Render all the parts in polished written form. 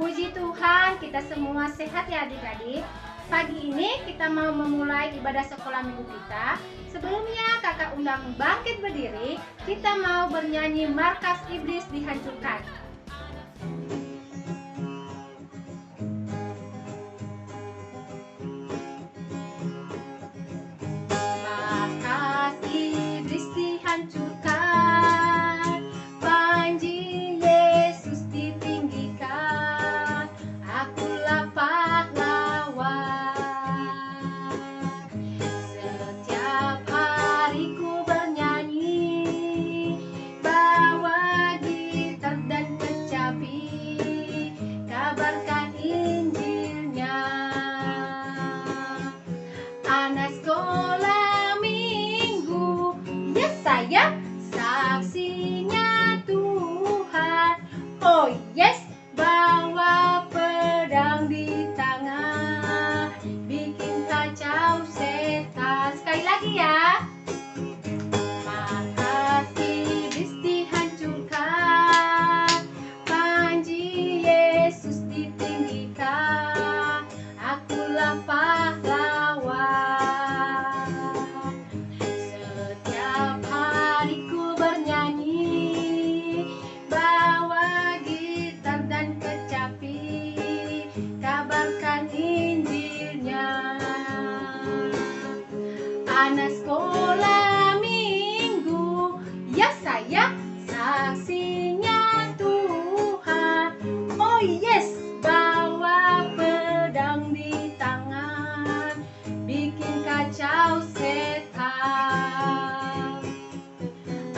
Puji Tuhan, kita semua sehat ya adik-adik. Pagi ini kita mau memulai ibadah sekolah minggu kita. Sebelumnya kakak undang bangkit berdiri, kita mau bernyanyi Markas Iblis Dihancurkan. Markas iblis dihancurkan, panji Yesus ditinggikan, akulah pahlawan. Setiap hari ku bernyanyi, bawa gitar dan kecapi, kabarkan Injilnya. Anak sekolah minggu, ya saya saksinya Tuhan. Oh yes, bawa pedang di tangan, bikin kacau setan. Sekali lagi ya. Markas iblis dihancurkan, panji Yesus ditinggikan, akulah pahlawan. Setiap hari ku bernyanyi, bawa gitar dan kecapi, kabarkan Injilnya. Anak sekolah minggu, ya saya saksinya Tuhan. Oh yes, bawa pedang di tangan, bikin kacau setan.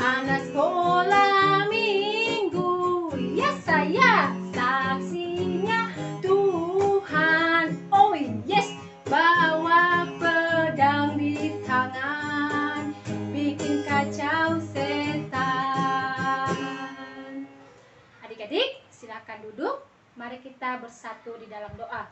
Anak sekolah minggu, ya saya saksinya Tuhan. Oh yes, bawa pedang di tangan, bikin kacau setan. Adik-adik, silakan duduk. Mari kita bersatu di dalam doa.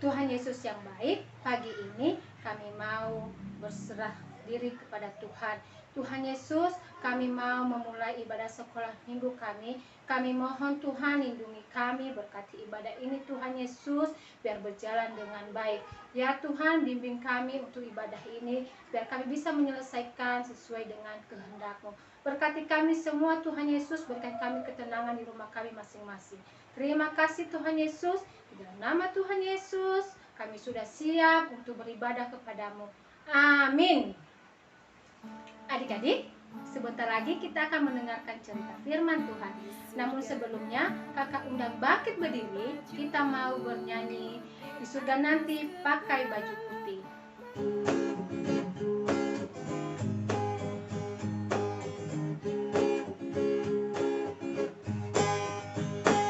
Tuhan Yesus yang baik, pagi ini kami mau berserah diri kepada Tuhan. Tuhan Yesus, kami mau memulai ibadah sekolah minggu kami. Kami mohon Tuhan lindungi kami, berkati ibadah ini Tuhan Yesus, biar berjalan dengan baik. Ya Tuhan, bimbing kami untuk ibadah ini, biar kami bisa menyelesaikan sesuai dengan kehendak-Mu. Berkati kami semua Tuhan Yesus, berikan kami ketenangan di rumah kami masing-masing. Terima kasih Tuhan Yesus, di dalam nama Tuhan Yesus, kami sudah siap untuk beribadah kepadamu. Amin. Adik-adik, sebentar lagi kita akan mendengarkan cerita firman Tuhan. Namun sebelumnya, kakak undang bangkit berdiri, kita mau bernyanyi Di Surga Nanti Pakai Baju Putih.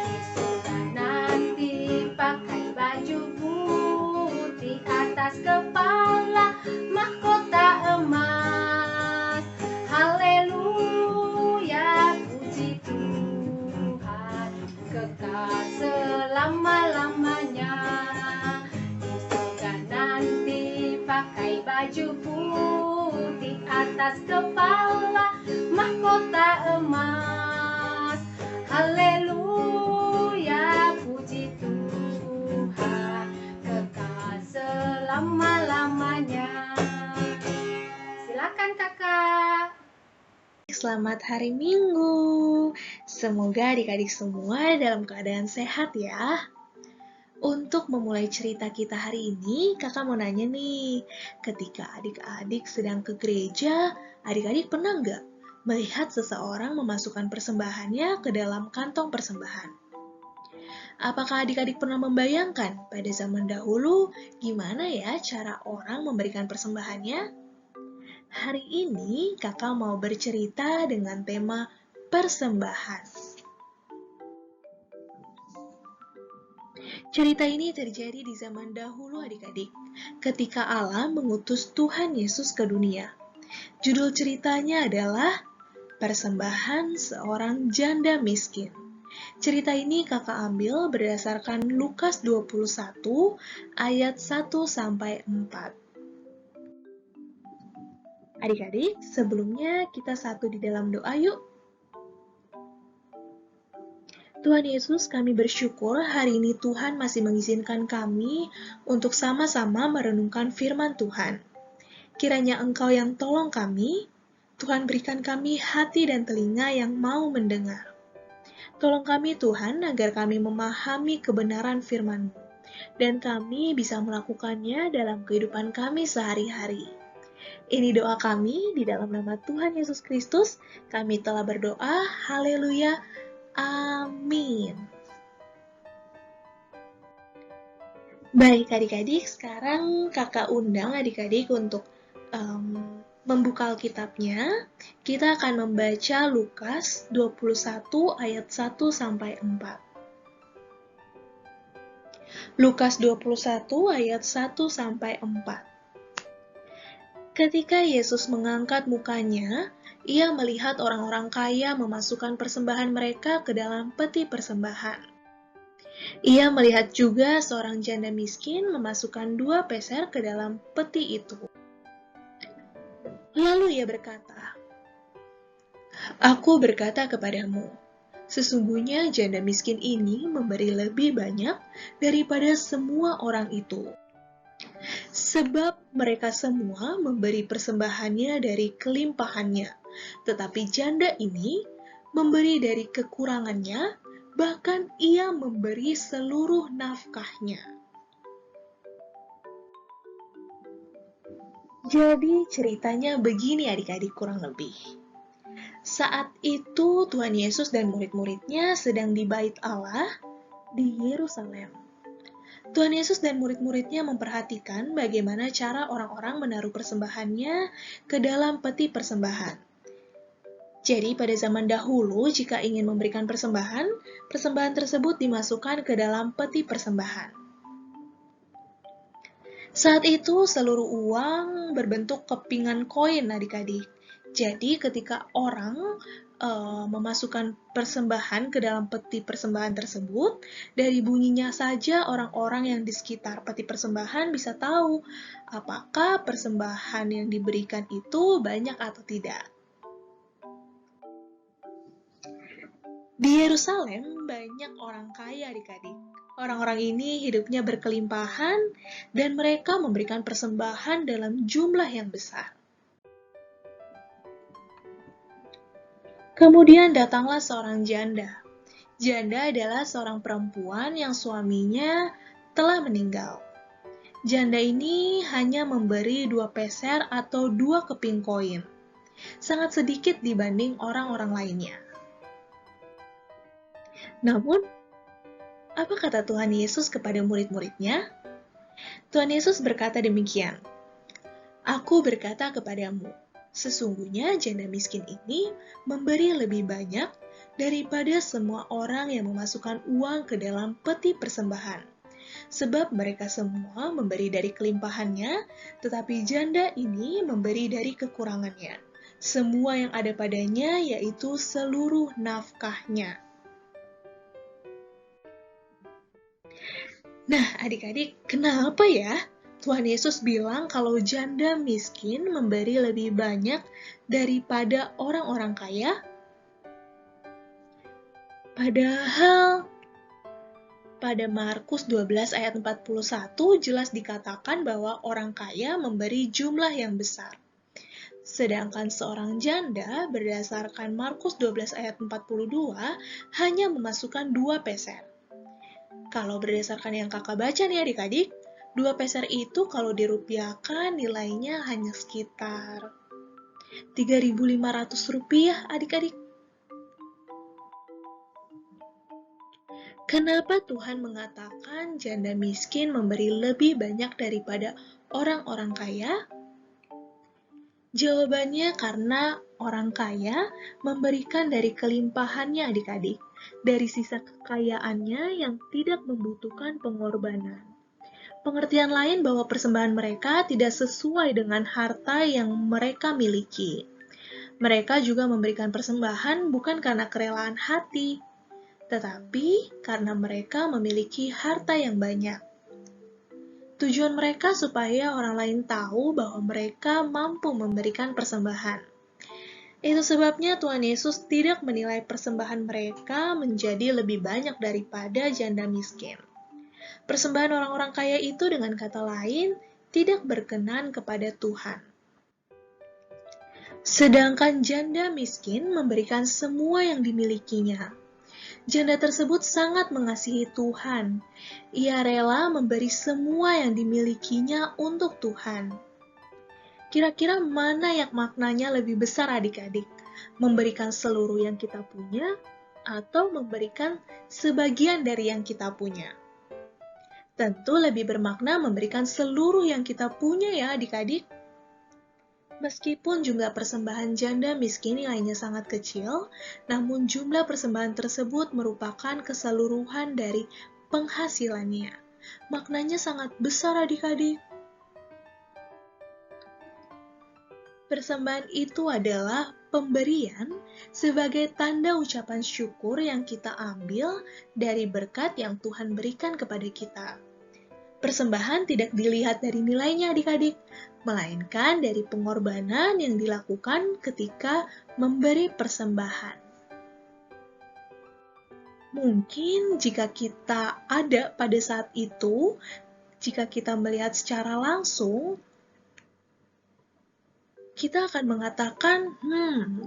Di surga nanti pakai baju putih, atas kepala mahkota emas. Haleluya, puji Tuhan, kekal selama-lamanya. Di surga nanti pakai baju putih, atas kepala mahkota emas. Haleluya, puji Tuhan, kekal selama-lamanya. Silakan kakak. Selamat hari Minggu. Semoga adik-adik semua dalam keadaan sehat ya. Untuk memulai cerita kita hari ini, kakak mau nanya nih, ketika adik-adik sedang ke gereja, adik-adik pernah nggak melihat seseorang memasukkan persembahannya ke dalam kantong persembahan? Apakah adik-adik pernah membayangkan pada zaman dahulu gimana ya cara orang memberikan persembahannya? Hari ini kakak mau bercerita dengan tema persembahan. Cerita ini terjadi di zaman dahulu adik-adik, ketika Allah mengutus Tuhan Yesus ke dunia. Judul ceritanya adalah Persembahan Seorang Janda Miskin. Cerita ini kakak ambil berdasarkan Lukas 21 ayat 1-4. Adik-adik, sebelumnya kita satu di dalam doa yuk. Tuhan Yesus, kami bersyukur hari ini Tuhan masih mengizinkan kami untuk sama-sama merenungkan firman Tuhan. Kiranya Engkau yang tolong kami, Tuhan berikan kami hati dan telinga yang mau mendengar. Tolong kami Tuhan agar kami memahami kebenaran firman-Mu, dan kami bisa melakukannya dalam kehidupan kami sehari-hari. Ini doa kami di dalam nama Tuhan Yesus Kristus, kami telah berdoa, haleluya, amin. Baik adik-adik, sekarang kakak undang adik-adik untuk membuka Alkitabnya. Kita akan membaca Lukas 21 ayat 1-4. Lukas 21 ayat 1-4. Ketika Yesus mengangkat mukanya, ia melihat orang-orang kaya memasukkan persembahan mereka ke dalam peti persembahan. Ia melihat juga seorang janda miskin memasukkan 2 peser ke dalam peti itu. Lalu ia berkata, "Aku berkata kepadamu, sesungguhnya janda miskin ini memberi lebih banyak daripada semua orang itu. Sebab mereka semua memberi persembahannya dari kelimpahannya, tetapi janda ini memberi dari kekurangannya, bahkan ia memberi seluruh nafkahnya." Jadi ceritanya begini adik-adik kurang lebih. Saat itu Tuhan Yesus dan murid-muridnya sedang di Bait Allah di Yerusalem. Tuhan Yesus dan murid-muridnya memperhatikan bagaimana cara orang-orang menaruh persembahannya ke dalam peti persembahan. Jadi pada zaman dahulu jika ingin memberikan persembahan, persembahan tersebut dimasukkan ke dalam peti persembahan. Saat itu seluruh uang berbentuk kepingan koin adik-adik. Jadi ketika orang memasukkan persembahan ke dalam peti persembahan tersebut, dari bunyinya saja orang-orang yang di sekitar peti persembahan bisa tahu apakah persembahan yang diberikan itu banyak atau tidak. Di Yerusalem banyak orang kaya adik-adik. Orang-orang ini hidupnya berkelimpahan dan mereka memberikan persembahan dalam jumlah yang besar. Kemudian datanglah seorang janda. Janda adalah seorang perempuan yang suaminya telah meninggal. Janda ini hanya memberi 2 peser atau 2 keping koin. Sangat sedikit dibanding orang-orang lainnya. Namun, apa kata Tuhan Yesus kepada murid-muridnya? Tuhan Yesus berkata demikian, "Aku berkata kepadamu, sesungguhnya janda miskin ini memberi lebih banyak daripada semua orang yang memasukkan uang ke dalam peti persembahan. Sebab mereka semua memberi dari kelimpahannya, tetapi janda ini memberi dari kekurangannya. Semua yang ada padanya yaitu seluruh nafkahnya." Nah, adik-adik, kenapa ya Tuhan Yesus bilang kalau janda miskin memberi lebih banyak daripada orang-orang kaya? Padahal pada Markus 12 ayat 41 jelas dikatakan bahwa orang kaya memberi jumlah yang besar. Sedangkan seorang janda berdasarkan Markus 12 ayat 42 hanya memasukkan 2 peser. Kalau berdasarkan yang kakak baca nih adik-adik, 2 peser itu kalau dirupiahkan nilainya hanya sekitar 3.500 rupiah adik-adik. Kenapa Tuhan mengatakan janda miskin memberi lebih banyak daripada orang-orang kaya? Jawabannya karena orang kaya memberikan dari kelimpahannya adik-adik, dari sisa kekayaannya yang tidak membutuhkan pengorbanan. Pengertian lain bahwa persembahan mereka tidak sesuai dengan harta yang mereka miliki. Mereka juga memberikan persembahan bukan karena kerelaan hati, tetapi karena mereka memiliki harta yang banyak. Tujuan mereka supaya orang lain tahu bahwa mereka mampu memberikan persembahan. Itu sebabnya Tuhan Yesus tidak menilai persembahan mereka menjadi lebih banyak daripada janda miskin. Persembahan orang-orang kaya itu dengan kata lain tidak berkenan kepada Tuhan. Sedangkan janda miskin memberikan semua yang dimilikinya. Janda tersebut sangat mengasihi Tuhan. Ia rela memberi semua yang dimilikinya untuk Tuhan. Kira-kira mana yang maknanya lebih besar adik-adik? Memberikan seluruh yang kita punya atau memberikan sebagian dari yang kita punya? Tentu lebih bermakna memberikan seluruh yang kita punya ya adik-adik. Meskipun jumlah persembahan janda miskin nilainya sangat kecil, namun jumlah persembahan tersebut merupakan keseluruhan dari penghasilannya. Maknanya sangat besar adik-adik. Persembahan itu adalah pemberian sebagai tanda ucapan syukur yang kita ambil dari berkat yang Tuhan berikan kepada kita. Persembahan tidak dilihat dari nilainya adik-adik, melainkan dari pengorbanan yang dilakukan ketika memberi persembahan. Mungkin jika kita ada pada saat itu, jika kita melihat secara langsung, kita akan mengatakan,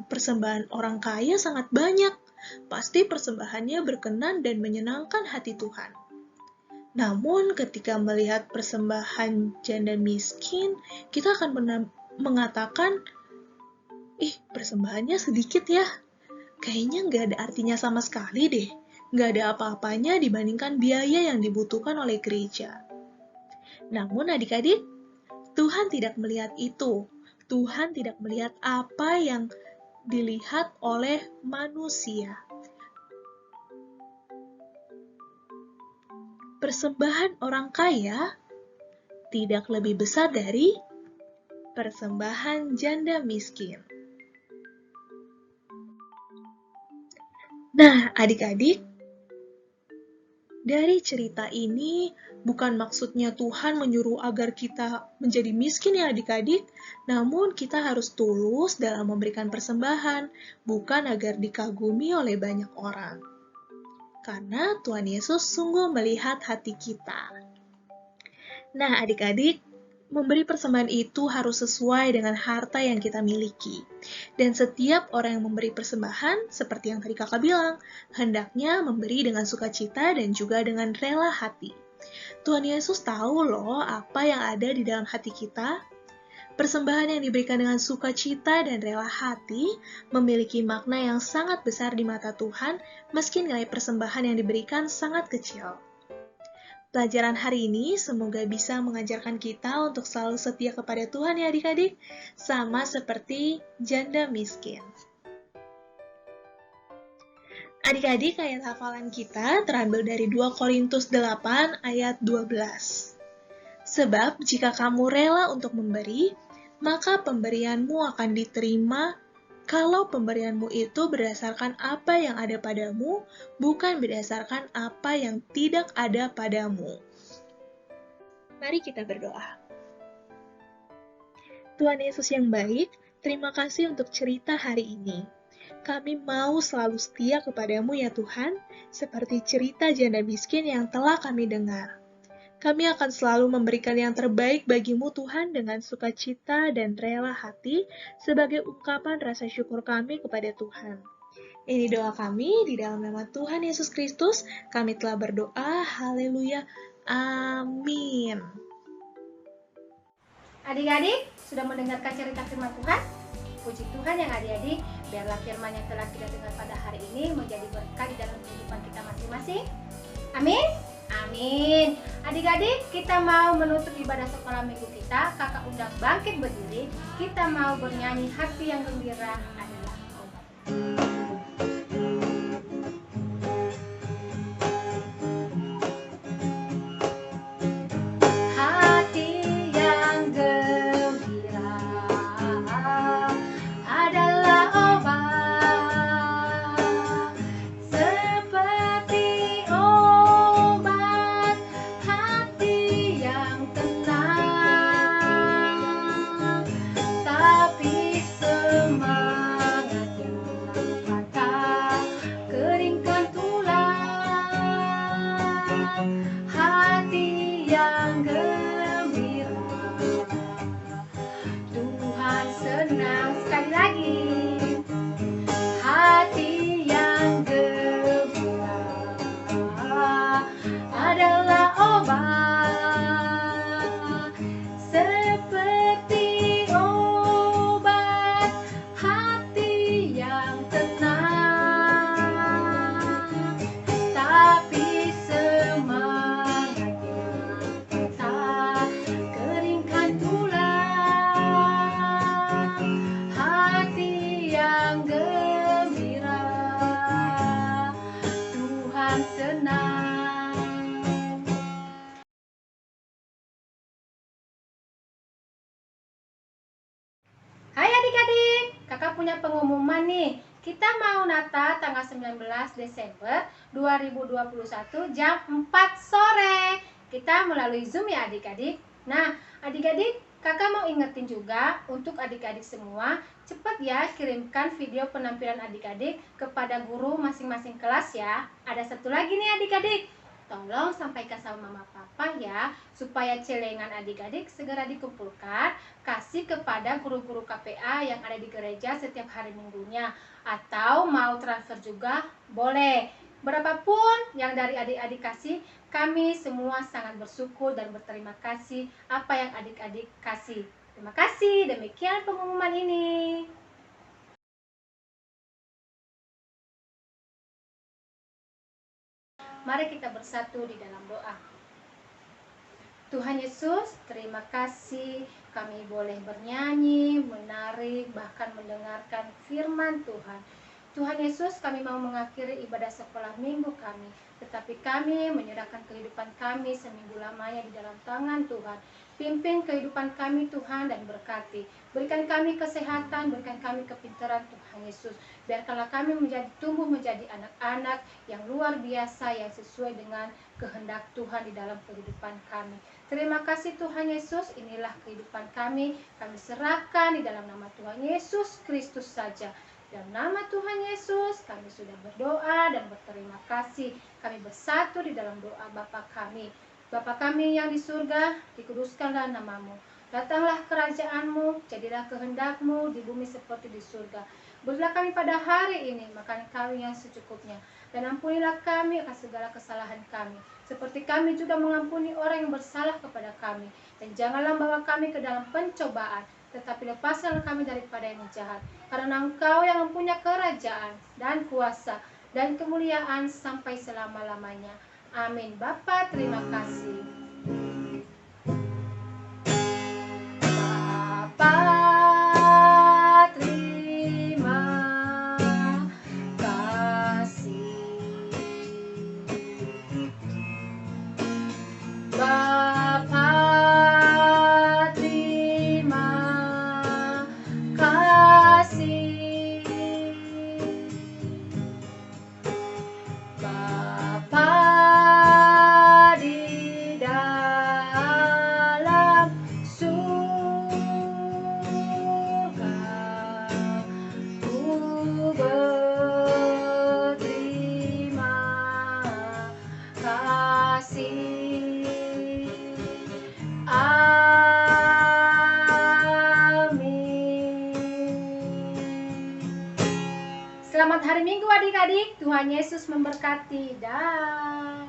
persembahan orang kaya sangat banyak, pasti persembahannya berkenan dan menyenangkan hati Tuhan. Namun ketika melihat persembahan janda miskin, kita akan mengatakan, persembahannya sedikit ya. Kayaknya nggak ada artinya sama sekali deh. Nggak ada apa-apanya dibandingkan biaya yang dibutuhkan oleh gereja. Namun adik-adik, Tuhan tidak melihat itu. Tuhan tidak melihat apa yang dilihat oleh manusia. Persembahan orang kaya tidak lebih besar dari persembahan janda miskin. Nah, adik-adik, dari cerita ini bukan maksudnya Tuhan menyuruh agar kita menjadi miskin ya adik-adik, namun kita harus tulus dalam memberikan persembahan, bukan agar dikagumi oleh banyak orang. Karena Tuhan Yesus sungguh melihat hati kita. Nah, adik-adik, memberi persembahan itu harus sesuai dengan harta yang kita miliki. Dan setiap orang yang memberi persembahan, seperti yang tadi kakak bilang, hendaknya memberi dengan sukacita dan juga dengan rela hati. Tuhan Yesus tahu loh apa yang ada di dalam hati kita. Persembahan yang diberikan dengan sukacita dan rela hati memiliki makna yang sangat besar di mata Tuhan, meski nilai persembahan yang diberikan sangat kecil. Pelajaran hari ini semoga bisa mengajarkan kita untuk selalu setia kepada Tuhan ya adik-adik, sama seperti janda miskin. Adik-adik, ayat hafalan kita terambil dari 2 Korintus 8 ayat 12. Sebab jika kamu rela untuk memberi, maka pemberianmu akan diterima kalau pemberianmu itu berdasarkan apa yang ada padamu, bukan berdasarkan apa yang tidak ada padamu. Mari kita berdoa. Tuhan Yesus yang baik, terima kasih untuk cerita hari ini. Kami mau selalu setia kepadamu ya Tuhan, seperti cerita janda miskin yang telah kami dengar. Kami akan selalu memberikan yang terbaik bagimu Tuhan dengan sukacita dan rela hati sebagai ungkapan rasa syukur kami kepada Tuhan. Ini doa kami di dalam nama Tuhan Yesus Kristus. Kami telah berdoa. Haleluya. Amin. Adik-adik, sudah mendengarkan cerita firman Tuhan? Puji Tuhan yang adik-adik, biarlah firman yang telah kita dengar pada hari ini menjadi berkat di dalam kehidupan kita masing-masing. Amin. Amin. Adik-adik, kita mau menutup ibadah sekolah minggu kita. Kakak undang bangkit berdiri. Kita mau bernyanyi hati yang gembira adalah obat. Hati yang gembira adalah obat, seperti obat hati yang tenang, tapi semangat senang. Sekali lagi. Hati yang gembira adalah obat, seperti obat hati yang tenang. Tapi semangatnya tak keringkan tulang. Hati yang gembira, Tuhan senang. Hai adik-adik, kakak punya pengumuman nih. Kita mau Natal tanggal 19 Desember 2021 jam 4 sore. Kita melalui Zoom ya adik-adik. Nah, adik-adik, kakak mau ingetin juga untuk adik-adik semua, cepat ya kirimkan video penampilan adik-adik kepada guru masing-masing kelas ya. Ada satu lagi nih adik-adik, tolong sampaikan sama mama papa ya, supaya celengan adik-adik segera dikumpulkan, kasih kepada guru-guru KPA yang ada di gereja setiap hari minggunya. Atau mau transfer juga boleh. Berapapun yang dari adik-adik kasih, kami semua sangat bersyukur dan berterima kasih apa yang adik-adik kasih. Terima kasih, demikian pengumuman ini. Mari kita bersatu di dalam doa. Tuhan Yesus, terima kasih kami boleh bernyanyi, menari, bahkan mendengarkan firman Tuhan. Tuhan Yesus, kami mau mengakhiri ibadah sekolah minggu kami, tetapi kami menyerahkan kehidupan kami seminggu lamanya di dalam tangan Tuhan. Pimpin kehidupan kami Tuhan dan berkati. Berikan kami kesehatan, berikan kami kepintaran Tuhan Yesus. Biarkanlah kami tumbuh menjadi anak-anak yang luar biasa, yang sesuai dengan kehendak Tuhan di dalam kehidupan kami. Terima kasih Tuhan Yesus, inilah kehidupan kami serahkan di dalam nama Tuhan Yesus Kristus saja. Dalam nama Tuhan Yesus, kami sudah berdoa dan berterima kasih. Kami bersatu di dalam doa Bapa kami. Bapa kami yang di surga, dikuduskanlah namamu. Datanglah kerajaan-Mu, jadilah kehendak-Mu di bumi seperti di surga. Berilah kami pada hari ini makan kami yang secukupnya. Dan ampunilah kami akan segala kesalahan kami, seperti kami juga mengampuni orang yang bersalah kepada kami. Dan janganlah bawa kami ke dalam pencobaan, tetapi lepaskanlah kami daripada yang jahat. Karena Engkau yang mempunyai kerajaan dan kuasa dan kemuliaan sampai selama-lamanya. Amin. Bapa, terima kasih. Bapa, terima kasih. Bapa, terima kasih. Bapa di dalam surga, ku berterima kasih. Amin. Selamat hari Minggu adik-adik. Tuhan Yesus memberkati. Dah.